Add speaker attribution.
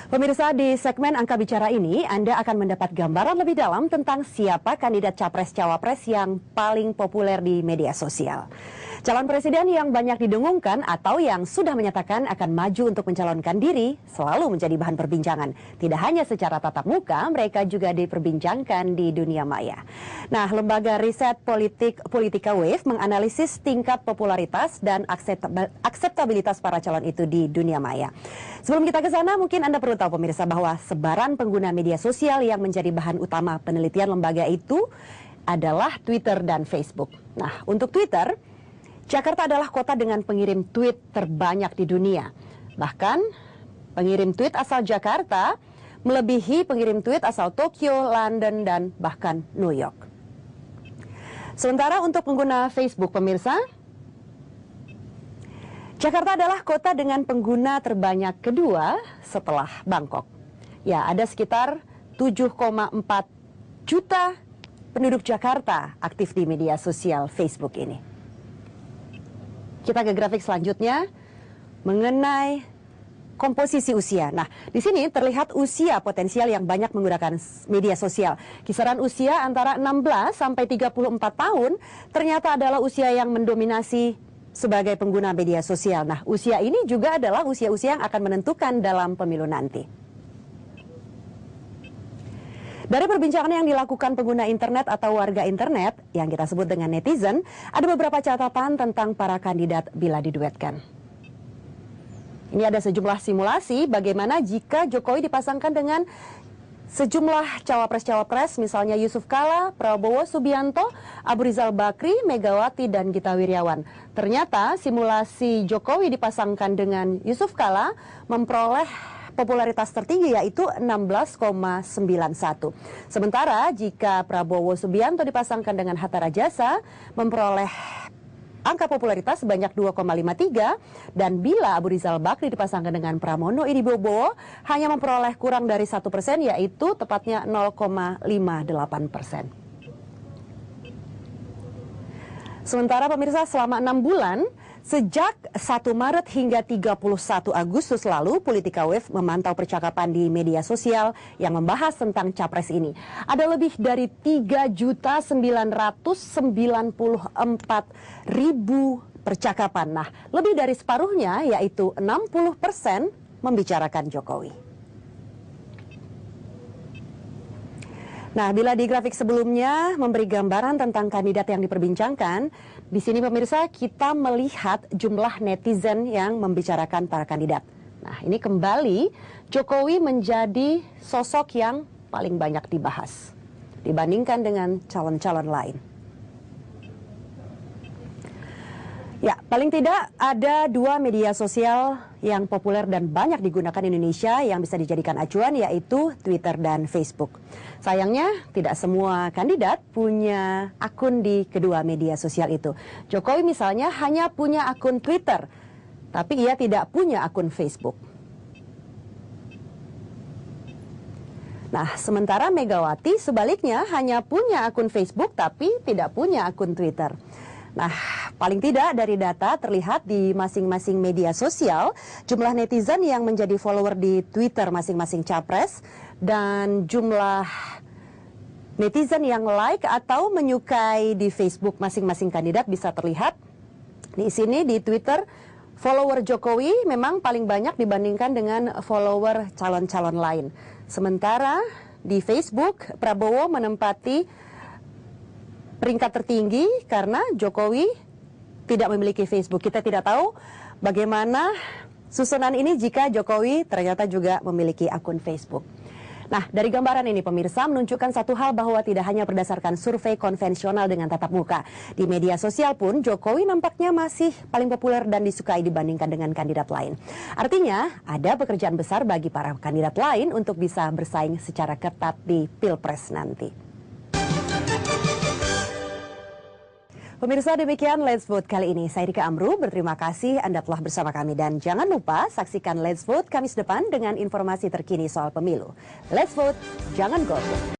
Speaker 1: Pemirsa, di segmen Angka Bicara ini, Anda akan mendapat gambaran lebih dalam tentang siapa kandidat Capres-Cawapres yang paling populer di media sosial. Calon presiden yang banyak didengungkan atau yang sudah menyatakan akan maju untuk mencalonkan diri selalu menjadi bahan perbincangan. Tidak hanya secara tatap muka, mereka juga diperbincangkan di dunia maya. Nah, lembaga riset Politika Wave menganalisis tingkat popularitas dan akseptabilitas para calon itu di dunia maya. Sebelum kita ke sana, mungkin Anda perlu tahu pemirsa bahwa sebaran pengguna media sosial yang menjadi bahan utama penelitian lembaga itu adalah Twitter dan Facebook. Nah, untuk Twitter, Jakarta adalah kota dengan pengirim tweet terbanyak di dunia. Bahkan, pengirim tweet asal Jakarta melebihi pengirim tweet asal Tokyo, London, dan bahkan New York. Sementara untuk pengguna Facebook, pemirsa, Jakarta adalah kota dengan pengguna terbanyak kedua setelah Bangkok. Ya, ada sekitar 7,4 juta penduduk Jakarta aktif di media sosial Facebook ini. Kita ke grafik selanjutnya mengenai komposisi usia. Nah, di sini terlihat usia potensial yang banyak menggunakan media sosial. Kisaran usia antara 16 sampai 34 tahun ternyata adalah usia yang mendominasi sebagai pengguna media sosial. Nah, usia ini juga adalah usia-usia yang akan menentukan dalam pemilu nanti. Dari perbincangan yang dilakukan pengguna internet atau warga internet yang kita sebut dengan netizen, ada beberapa catatan tentang para kandidat bila diduetkan. Ini ada sejumlah simulasi bagaimana jika Jokowi dipasangkan dengan sejumlah cawapres-cawapres, misalnya Yusuf Kala, Prabowo Subianto, Abu Rizal Bakri, Megawati, dan Gita Wirjawan. Ternyata simulasi Jokowi dipasangkan dengan Yusuf Kala memperoleh popularitas tertinggi yaitu 16,91. Sementara jika Prabowo Subianto dipasangkan dengan Hatta Rajasa memperoleh angka popularitas sebanyak 2,53 dan bila Abu Rizal Bakri dipasangkan dengan Pramono Idibowo hanya memperoleh kurang dari 1% yaitu tepatnya 0,58%. Sementara pemirsa selama 6 bulan sejak 1 Maret hingga 31 Agustus lalu, Politika Wave memantau percakapan di media sosial yang membahas tentang capres ini. Ada lebih dari 3.994.000 percakapan. Nah, lebih dari separuhnya yaitu 60% membicarakan Jokowi. Nah, bila di grafik sebelumnya memberi gambaran tentang kandidat yang diperbincangkan, di sini pemirsa kita melihat jumlah netizen yang membicarakan para kandidat. Nah, ini kembali Jokowi menjadi sosok yang paling banyak dibahas dibandingkan dengan calon-calon lain. Ya, paling tidak ada 2 media sosial yang populer dan banyak digunakan di Indonesia yang bisa dijadikan acuan yaitu Twitter dan Facebook. Sayangnya tidak semua kandidat punya akun di kedua media sosial itu. Jokowi misalnya hanya punya akun Twitter, tapi ia tidak punya akun Facebook. Nah, sementara Megawati sebaliknya hanya punya akun Facebook tapi tidak punya akun Twitter. Nah, paling tidak dari data terlihat di masing-masing media sosial, jumlah netizen yang menjadi follower di Twitter masing-masing capres dan jumlah netizen yang like atau menyukai di Facebook masing-masing kandidat bisa terlihat. Di sini di Twitter, follower Jokowi memang paling banyak dibandingkan dengan follower calon-calon lain. Sementara di Facebook, Prabowo menempati peringkat tertinggi karena Jokowi tidak memiliki Facebook. Kita tidak tahu bagaimana susunan ini jika Jokowi ternyata juga memiliki akun Facebook. Nah, dari gambaran ini pemirsa menunjukkan satu hal bahwa tidak hanya berdasarkan survei konvensional dengan tatap muka. Di media sosial pun Jokowi nampaknya masih paling populer dan disukai dibandingkan dengan kandidat lain. Artinya ada pekerjaan besar bagi para kandidat lain untuk bisa bersaing secara ketat di Pilpres nanti. Pemirsa, demikian Let's Vote kali ini. Saya Rika Amru, berterima kasih Anda telah bersama kami. Dan jangan lupa saksikan Let's Vote Kamis depan dengan informasi terkini soal pemilu. Let's Vote, jangan golput.